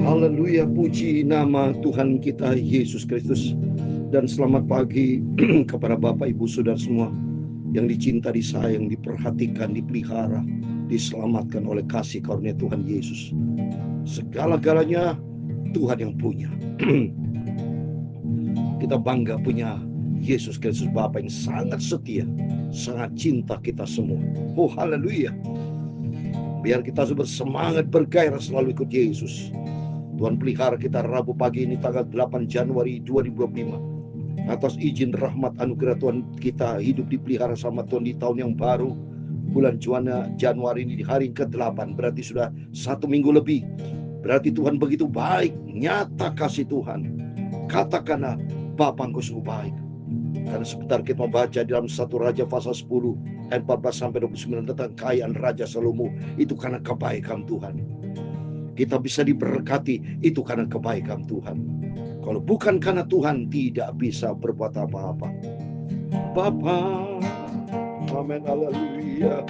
Haleluya, puji nama Tuhan kita Yesus Kristus. Dan selamat pagi kepada Bapak Ibu Saudara semua yang dicinta, disayang, diperhatikan, dipelihara, diselamatkan oleh kasih karunia Tuhan Yesus. Segala-galanya Tuhan yang punya. Kita bangga punya Yesus Kristus, Bapa yang sangat setia, sangat cinta kita semua. Oh haleluya. Biar kita bersemangat, bergairah selalu ikut Yesus. Tuhan pelihara kita Rabu pagi ini tanggal 8 Januari 2025. Atas izin rahmat anugerah Tuhan, kita hidup dipelihara sama Tuhan di tahun yang baru. Bulan Januari ini di hari ke-8, berarti sudah 1 minggu lebih. Berarti Tuhan begitu baik, nyata kasih Tuhan. Katakanlah, Bapa Engkau sungguh baik. Karena sebentar kita membaca dalam 1 Raja pasal 10 ayat 14-29 tentang kekayaan Raja Salomo. Itu karena kebaikan Tuhan. Kita bisa diberkati, itu karena kebaikan Tuhan. Kalau bukan karena Tuhan, tidak bisa berbuat apa-apa. Bapa, amin, haleluya.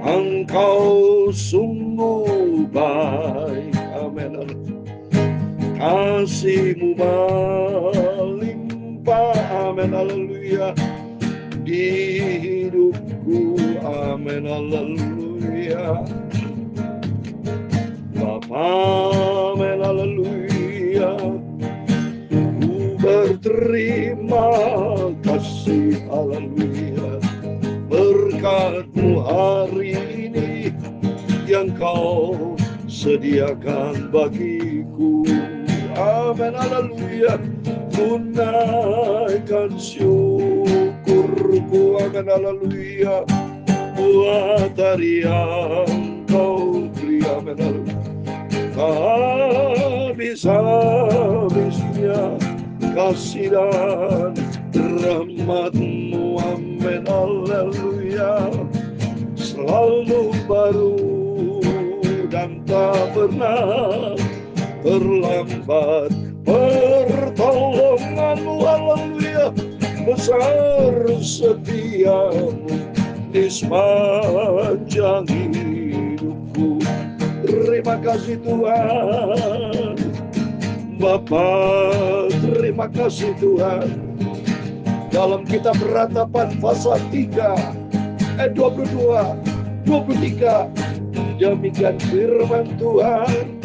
Engkau sungguh baik, amin, kasih-Mu melimpah, amin, haleluya, di hidupku, amin, haleluya. Bapa, amin, haleluya, ku berterima kasih, haleluya, berkat-Mu hari ini yang Kau sediakan bagiku, amin, haleluya. Ku naikkan syukurku, amin, haleluya, buat hari yang Kau beri, amin, haleluya. Habis-habisnya kasih dan rahmat-Mu, amin, haleluya, selalu baru dan tak pernah terlambat. Pertolongan-Mu, haleluya, besar setia-Mu di sepanjang hidupku. Terima kasih Tuhan. Bapa, terima kasih Tuhan. Dalam kitab Ratapan pasal 3 ayat 22, 23, demikian firman Tuhan.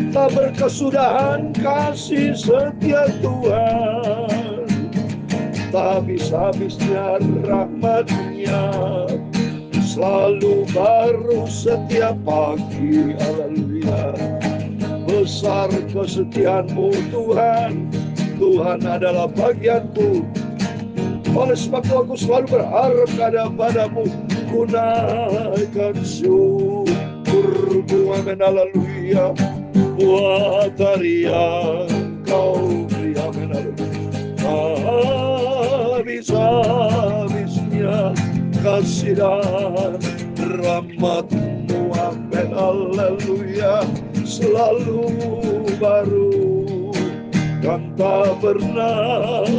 Tak berkesudahan kasih setia Tuhan, tak habis-habisnya rahmat-Nya, selalu baru setiap pagi, haleluya. Besar kesetiaan-Mu Tuhan, Tuhan adalah bagianku. Oleh sebab itu aku selalu berharap kepadamu, ku naikkan syukurku, amin, haleluya, buat hari yang Kau beri, amin, haleluya. Habis-habisnya kasih dan rahmat-Mu, amin, haleluya, selalu baru dan tak pernah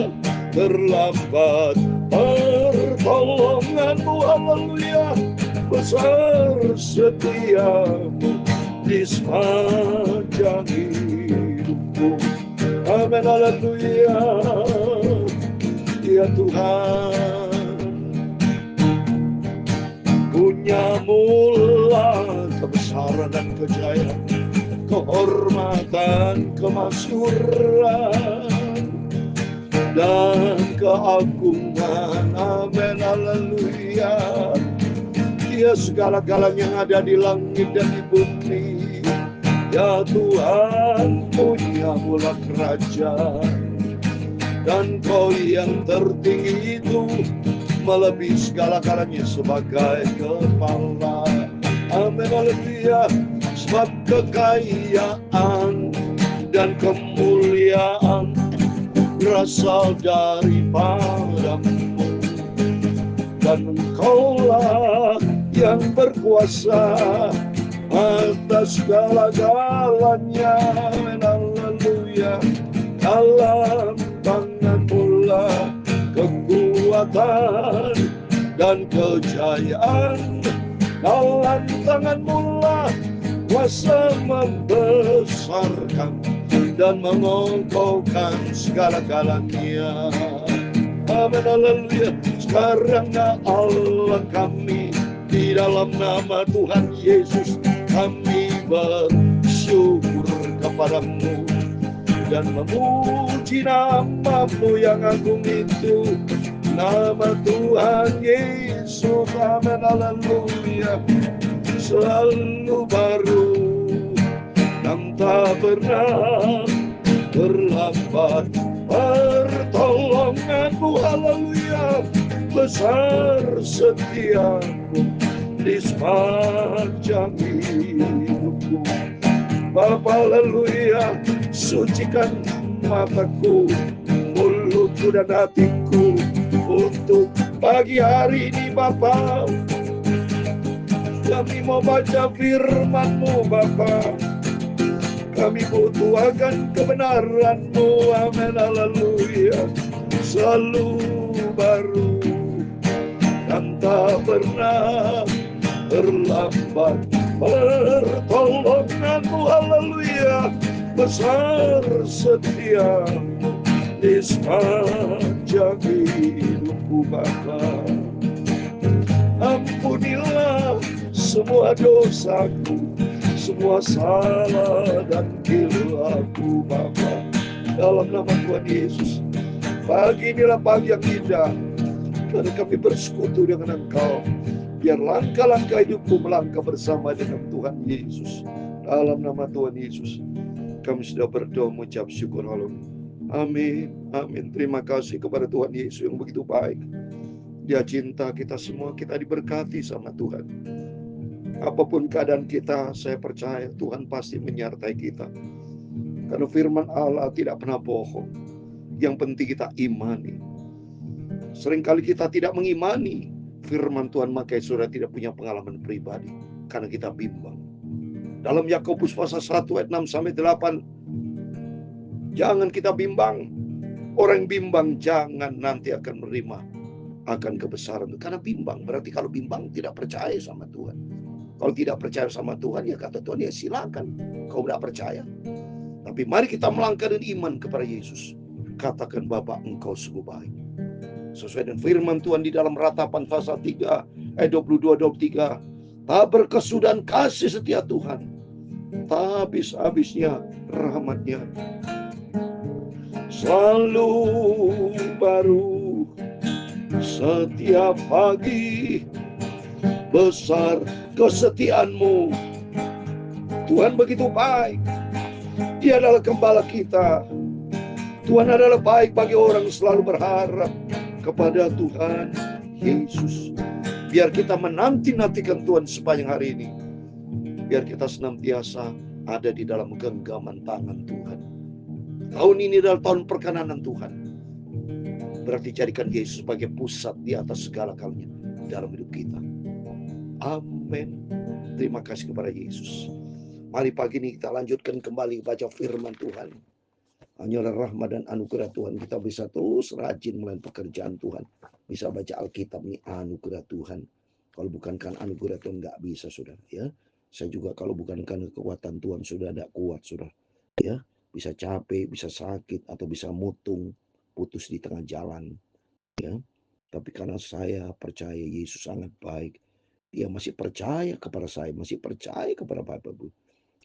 terlambat. Pertolongan-Mu, haleluya, besar setia-Mu di sepanjang hidupku, amin, haleluya. Ya Tuhan, punya-Mu lah kebesaran dan kejayaan, kehormatan, kemasyhuran, dan keagungan, amin, haleluya. Ya segala-galanya yang ada di langit dan di bumi, ya Tuhan, punya-Mu lah kerajaan, dan Kau yang tertinggi itu melebihi segala-galanya sebagai kepala, amin, haleluya. Sebab kekayaan dan kemuliaan berasal daripada-Mu, dan Engkau-lah yang berkuasa atas segala-galanya, amin, haleluya. Dalam tangan-Mu lah kekuatan dan kejayaan, dalam tangan-Mu lah kuasa membesarkan dan mengokohkan segala-galanya. Amin, haleluya. Sekarang Allah kami, di dalam nama Tuhan Yesus kami bersyukur kepadamu dan memuji nama-Mu yang agung itu, nama Tuhan Yesus. Amin, haleluya. Selalu baru dan tak pernah terlambat pertolonganmu, haleluya. Besar setiamu di sepanjang hidupku. Bapa, haleluya, sucikan mataku, mulutku dan hatiku untuk pagi hari ini, Bapa. Kami mau baca firman-Mu, Bapa. Kami butuh akan kebenaran-Mu. Amin, haleluya. Selalu baru dan tak pernah terlambat pertolongan-Mu, haleluya. Besar setiamu di sepanjang hidupku, Bapa. Ampunilah semua dosaku, semua salah dan kilafku, Bapa. Dalam nama Tuhan Yesus, pagi inilah pagi yang indah, karena kami bersekutu dengan Engkau. Biar langkah-langkah hidupku melangkah bersama dengan Tuhan Yesus. Dalam nama Tuhan Yesus, kami sudah berdoa mengucap syukur, haleluya. Amin, amin. Terima kasih kepada Tuhan Yesus yang begitu baik. Dia cinta kita semua, kita diberkati sama Tuhan. Apapun keadaan kita, saya percaya Tuhan pasti menyertai kita. Karena firman Allah tidak pernah bohong. Yang penting kita imani. Seringkali kita tidak mengimani firman Tuhan, makanya saudara tidak punya pengalaman pribadi. Karena kita bimbang. Dalam Yakobus pasal 1 ayat 6 sampai 8, jangan kita bimbang. Orang bimbang jangan nanti akan menerima akan kebesaran. Karena bimbang, berarti kalau bimbang tidak percaya sama Tuhan. Kalau tidak percaya sama Tuhan, ya kata Tuhan, ya silakan, kau tidak percaya. Tapi mari kita melangkah dengan iman kepada Yesus. Katakan, Bapa, Engkau sungguh baik. Sesuai dengan firman Tuhan di dalam Ratapan pasal 3 ayat 22-23, tak berkesudahan kasih setia Tuhan, tak habis-habisnya rahmatnya, selalu baru setiap pagi, besar kesetiaan-Mu. Tuhan begitu baik. Dia adalah gembala kita. Tuhan adalah baik bagi orang yang selalu berharap kepada Tuhan Yesus. Biar kita menanti-nantikan Tuhan sepanjang hari ini. Biar kita senantiasa ada di dalam genggaman tangan Tuhan. Tahun ini adalah tahun perkenanan Tuhan. Berarti jadikan Yesus sebagai pusat di atas segala galanya dalam hidup kita. Amin. Terima kasih kepada Yesus. Mari pagi ini kita lanjutkan kembali baca firman Tuhan. Hanyalah rahmat dan anugerah Tuhan kita bisa terus rajin melakukan pekerjaan Tuhan. Bisa baca Alkitab, ini anugerah Tuhan. Kalau bukan kan anugerah Tuhan nggak bisa, saudara. Ya, saya juga kalau bukan karena kekuatan Tuhan sudah tidak kuat, saudara. Ya, bisa capek, bisa sakit, atau bisa mutung, putus di tengah jalan. Ya, tapi karena saya percaya Yesus sangat baik, dia masih percaya kepada saya, masih percaya kepada Bapak Ibu.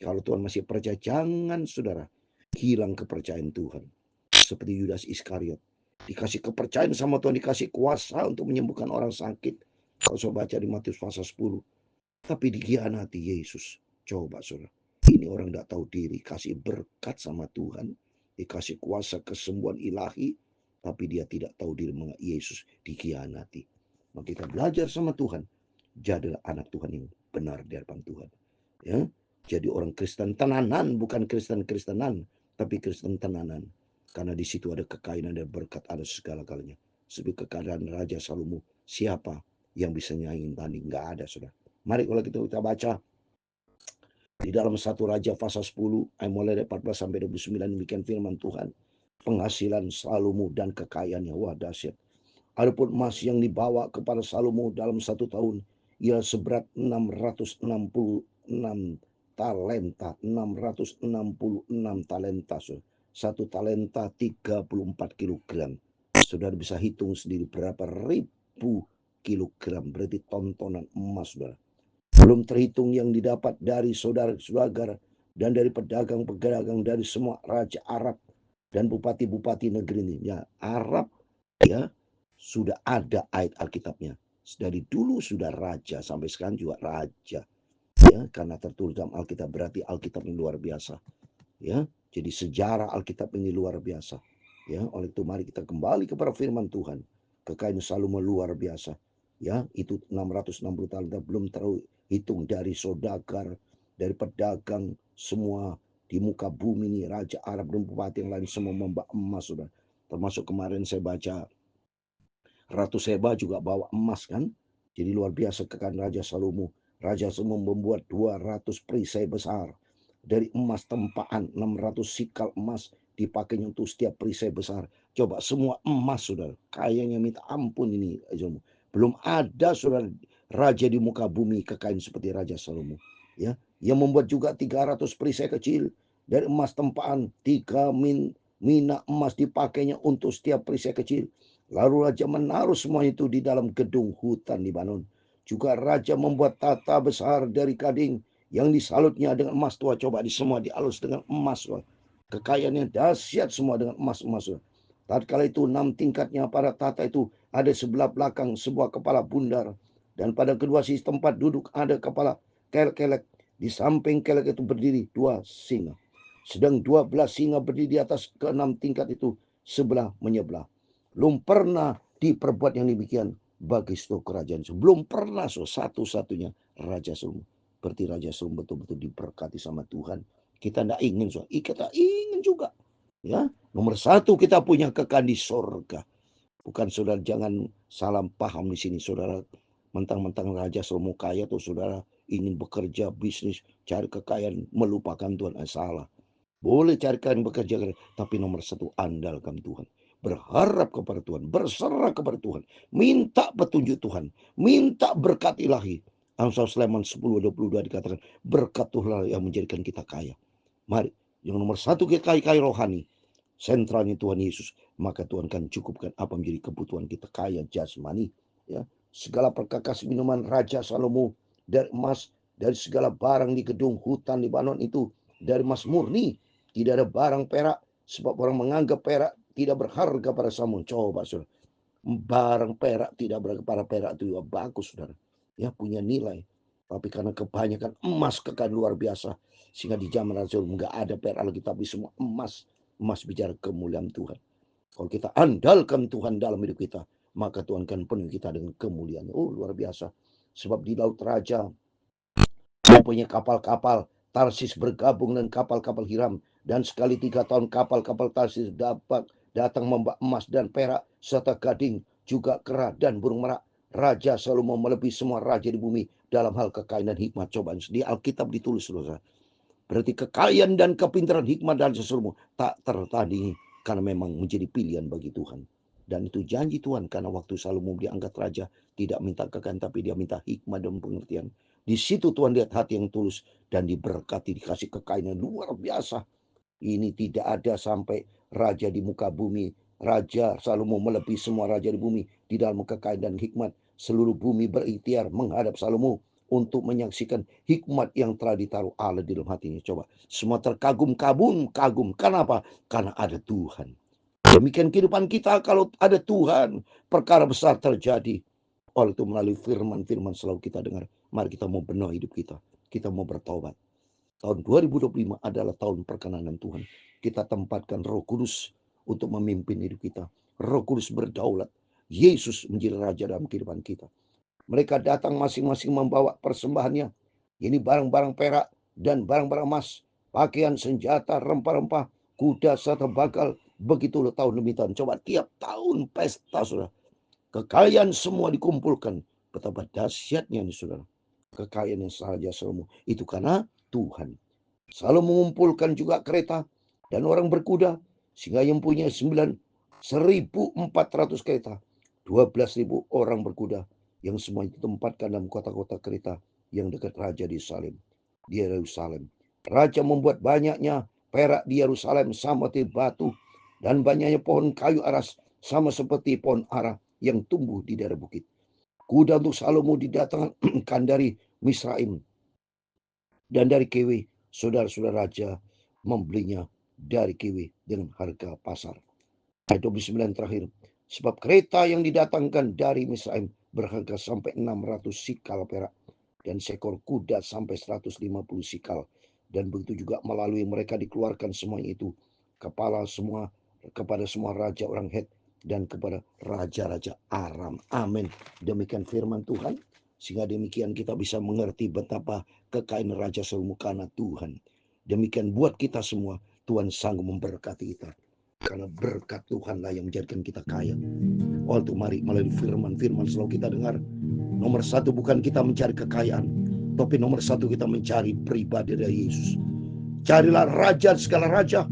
Kalau Tuhan masih percaya, jangan saudara hilang kepercayaan Tuhan. Seperti Yudas Iskariot, dikasih kepercayaan sama Tuhan, dikasih kuasa untuk menyembuhkan orang sakit. Kalau saya baca di Matius pasal 10, tapi dikhianati Yesus. Coba saudara, ini orang tidak tahu diri, kasih berkat sama Tuhan, dikasih kuasa kesembuhan ilahi, tapi dia tidak tahu diri mengenai Yesus, dikhianati. Maka kita belajar sama Tuhan, jadilah anak Tuhan yang benar di hadapan Tuhan. Ya, jadi orang Kristen tenanan, bukan Kristen-Kristenan, tapi Kristen tenanan. Karena di situ ada kekayaan, ada berkat, ada segala-galanya. Seperti kekayaan Raja Salomo, siapa yang bisa nyaingin tanding? Nggak ada, saudara. Mari kalau kita baca di dalam 1 Raja pasal 10 ayat mulai dari 14 sampai 29, demikian firman Tuhan. Penghasilan Salomo dan kekayaannya, wah dahsyat. Adapun emas yang dibawa kepada Salomo dalam 1 tahun, ia seberat 666 talenta, 666 talenta. Satu talenta 34 kilogram. Saudara bisa hitung sendiri berapa ribu kilogram, berarti tontonan emas, saudara. Belum terhitung yang didapat dari saudara-saudara dan dari pedagang-pedagang dari semua raja Arab dan bupati-bupati negeri ini. Ya, Arab ya sudah ada ayat Alkitabnya. Dari dulu sudah raja, sampai sekarang juga raja. Ya, karena tertulis dalam Alkitab, berarti Alkitab ini luar biasa. Ya, jadi sejarah Alkitab ini luar biasa. Ya, oleh itu mari kita kembali kepada firman Tuhan. Kekayaan Salomo luar biasa. Ya, itu 660 tahun belum terhitung dari saudagar, dari pedagang semua di muka bumi ini, raja Arab dan bupati yang lain semua membawa emas, sudah. Termasuk kemarin saya baca Ratu Seba juga bawa emas kan. Jadi luar biasa kekayaan Raja Salomo. Raja Salomo membuat 200 perisai besar dari emas tempaan, 600 sikal emas dipakainya untuk setiap perisai besar. Coba semua emas, saudara. Kayaknya minta ampun ini. Belum ada, saudara, raja di muka bumi kekayaan seperti Raja Salomo. Ya, yang membuat juga 300 perisai kecil dari emas tempaan, 3 mina emas dipakainya untuk setiap perisai kecil. Lalu raja menaruh semua itu di dalam gedung hutan Libanon. Juga raja membuat tata besar dari gading yang disalutnya dengan emas tua. Coba di semua dialus dengan emas. Kekayaannya dahsyat semua dengan emas-emas. Tatkala itu 6 tingkatnya para tata itu ada sebelah belakang sebuah kepala bundar. Dan pada kedua sisi tempat duduk ada kepala kelek-kelek. Di samping kelek itu berdiri 2 singa. Sedang 12 singa berdiri di atas ke-6 tingkat itu sebelah menyebelah. Belum pernah diperbuat yang demikian bagi seluruh kerajaan. Belum pernah, satu-satunya Raja Salomo. Berarti Raja Salomo betul-betul diberkati sama Tuhan. Kita tidak ingin, kita ingin juga. Ya, nomor satu kita punya kekayaan di sorga. Bukan, saudara, jangan salah paham di sini, saudara. Mentang-mentang Raja Salomo kaya atau saudara ingin bekerja, bisnis, cari kekayaan, melupakan Tuhan. Salah. Boleh cari kekayaan, bekerja, tapi nomor satu andalkan Tuhan. Berharap kepada Tuhan, berserah kepada Tuhan, minta petunjuk Tuhan, minta berkat ilahi. Amsal Sulaiman 10:22 dikatakan, berkat Tuhan yang menjadikan kita kaya. Mari, yang nomor satu kita kaya rohani, sentralnya Tuhan Yesus, maka Tuhan akan cukupkan apa menjadi kebutuhan kita, kaya jasmani. Ya, segala perkakas minuman Raja Salomo dari emas, dari segala barang di gedung hutan Libanon itu dari emas murni, tidak ada barang perak, sebab orang menganggap perak tidak berharga pada Salomo. Coba, saudara, barang perak tidak berharga pada perak itu bagus, saudara. Ya, punya nilai. Tapi karena kebanyakan emas kekayaan luar biasa, sehingga di zaman Rasul nggak ada perak lagi, tapi semua emas. Emas bicara kemuliaan Tuhan. Kalau kita andalkan Tuhan dalam hidup kita, maka Tuhan akan penuhi kita dengan kemuliaan. Oh, luar biasa. Sebab di Laut Raja mempunyai kapal-kapal Tarsis bergabung dengan kapal-kapal Hiram. Dan sekali 3 tahun kapal-kapal Tarsis dapat datang membawa emas dan perak serta gading, juga kera dan burung merak. Raja Salomo melebihi semua raja di bumi dalam hal kekayaan dan hikmat. Coba di Alkitab ditulis, saudara. Berarti kekayaan dan kepintaran hikmat dan Salomo tak tertandingi karena memang menjadi pilihan bagi Tuhan. Dan itu janji Tuhan, karena waktu Salomo diangkat raja tidak minta kekayaan tapi dia minta hikmat dan pengertian. Di situ Tuhan lihat hati yang tulus dan diberkati, dikasih kekayaan yang luar biasa. Ini tidak ada sampai raja di muka bumi. Raja Salomo melebihi semua raja di bumi di dalam kekayaan dan hikmat. Seluruh bumi berikhtiar menghadap Salomo untuk menyaksikan hikmat yang telah ditaruh Allah di dalam hatinya. Coba, semua terkagum-kagum. Kenapa? Karena ada Tuhan. Demikian kehidupan kita, kalau ada Tuhan, perkara besar terjadi. Oleh itu melalui firman-firman selalu kita dengar, mari kita mau benar hidup kita. Kita mau bertobat. Tahun 2025 adalah tahun perkenanan Tuhan. Kita tempatkan Roh Kudus untuk memimpin hidup kita. Roh Kudus berdaulat. Yesus menjadi raja dalam kehidupan kita. Mereka datang masing-masing membawa persembahannya. Ini barang-barang perak dan barang-barang emas, pakaian, senjata, rempah-rempah, kuda serta bakal. Begitulah tahun demi tahun. Coba tiap tahun pesta, saudara. Kekayaan semua dikumpulkan. Betapa dahsyatnya ini, saudara. Kekayaan yang saja Salomo itu karena Tuhan. Salomo mengumpulkan juga kereta dan orang berkuda, sehingga yang punya 1.400 kereta, 12.000 orang berkuda, yang semua ditempatkan dalam kota-kota kereta yang dekat Raja di Salem. di Yerusalem. Raja membuat banyaknya perak di Yerusalem sama seperti batu, dan banyaknya pohon kayu aras sama seperti pohon ara yang tumbuh di daerah bukit. Kuda untuk Salomo didatangkan dari Misraim dan dari Kewe. Saudara-saudara raja membelinya dari Kewe dengan harga pasar. Ayat 29 terakhir. Sebab kereta yang didatangkan dari Misraim berharga sampai 600 sikal perak, dan seekor kuda sampai 150 sikal. Dan begitu juga melalui mereka dikeluarkan semuanya itu kepala semua kepada semua raja orang Het dan kepada raja-raja Aram. Amin. Demikian firman Tuhan. Sehingga demikian kita bisa mengerti betapa kekayaan Raja Salomo karena Tuhan. Demikian buat kita semua, Tuhan sanggup memberkati kita. Karena berkat Tuhanlah yang menjadikan kita kaya. Waktu mari melalui firman-firman selalu kita dengar. Nomor satu bukan kita mencari kekayaan, tapi nomor satu kita mencari pribadi dari Yesus. Carilah raja segala raja.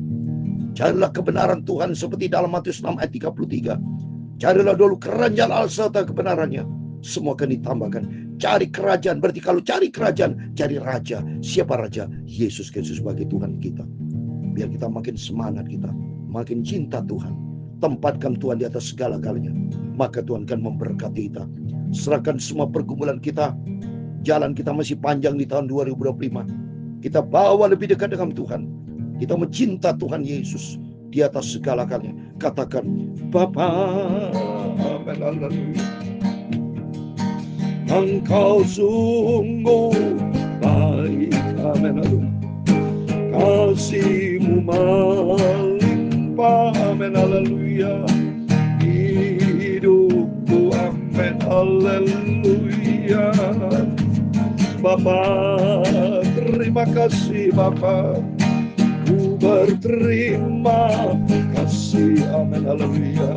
Carilah kebenaran Tuhan seperti dalam Matius 6 ayat 33. Carilah dulu kerajaan Allah serta kebenarannya, semua akan ditambahkan. Cari kerajaan, berarti kalau cari kerajaan, cari raja. Siapa raja? Yesus Kristus sebagai Tuhan kita. Biar kita makin semangat, kita makin cinta Tuhan. Tempatkan Tuhan di atas segala-galanya, maka Tuhan akan memberkati kita. Serahkan semua pergumulan kita. Jalan kita masih panjang di tahun 2025. Kita bawa lebih dekat dengan Tuhan. Kita mencinta Tuhan Yesus di atas segala-galanya. Katakan, Bapa, amin, haleluya. Engkau sungguh baik, amin, haleluya. Kasih-Mu melimpah, amin, haleluya. Hidupku, amin, haleluya. Bapa, terima kasih Bapa. Ku berterima kasih, amin, haleluya.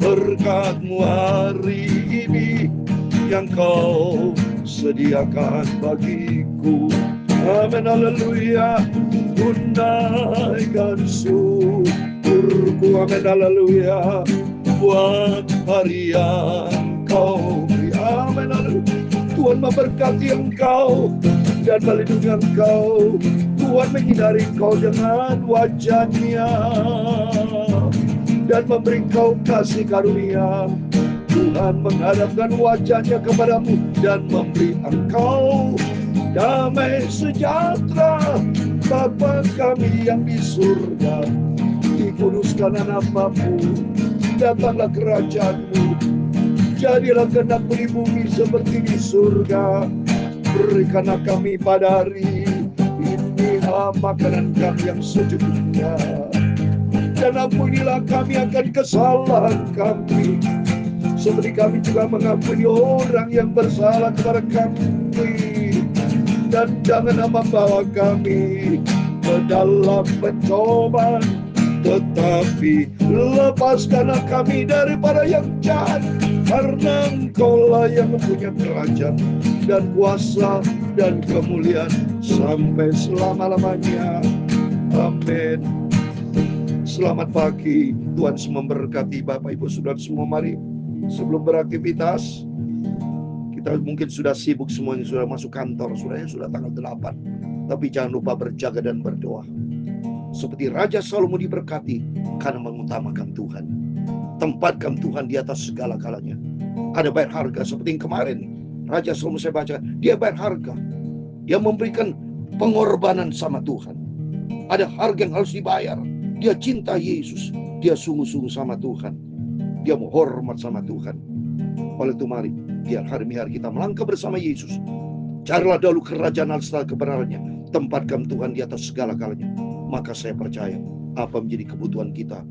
Berkat-Mu hari ini yang Kau sediakan bagiku, amin, haleluya. Tunaikan syukurku, amin, haleluya. Buat hari yang Kau beri, amin, haleluya. Tuhan memberkati engkau dan melindungi engkau. Tuhan menyinari engkau dengan wajah-Nya dan memberi engkau kasih karunia. Tuhan menghadapkan wajah-Nya kepadamu dan memberi engkau damai sejahtera. Bapa kami yang di surga, dikuduskanlah nama-Mu, datanglah kerajaan-Mu, jadilah kehendak-Mu di bumi seperti di surga. Berikanlah kami pada hari ini makanan kami yang secukupnya, dan ampunilah kami akan kesalahan kami, seperti kami juga mengampuni orang yang bersalah kepada kami. Dan jangan membawa kami ke dalam pencobaan, tetapi lepaskanlah kami daripada yang jahat. Karena Engkau-lah yang mempunyai kerajaan dan kuasa dan kemuliaan sampai selama-lamanya. Amin. Selamat pagi, Tuhan memberkati Bapak Ibu Saudara semua. Mari sebelum beraktivitas, kita mungkin sudah sibuk semuanya, sudah masuk kantor, sudah tanggal 8. Tapi jangan lupa berjaga dan berdoa. Seperti Raja Salomo diberkati karena mengutamakan Tuhan. Tempatkan Tuhan di atas segala-galanya. Ada bayar harga seperti yang kemarin Raja Salomo saya baca, dia bayar harga. Dia memberikan pengorbanan sama Tuhan. Ada harga yang harus dibayar. Dia cinta Yesus. Dia sungguh-sungguh sama Tuhan. Dia menghormat sama Tuhan. Oleh itu mari, biar hari-hari kita melangkah bersama Yesus. Carilah dahulu kerajaan Allah serta kebenarannya. Tempatkan Tuhan di atas segala-galanya. Maka saya percaya apa menjadi kebutuhan kita,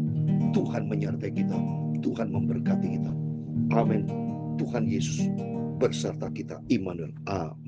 Tuhan menyertai kita, Tuhan memberkati kita. Amin. Tuhan Yesus berserta kita. Immanuel. Amin.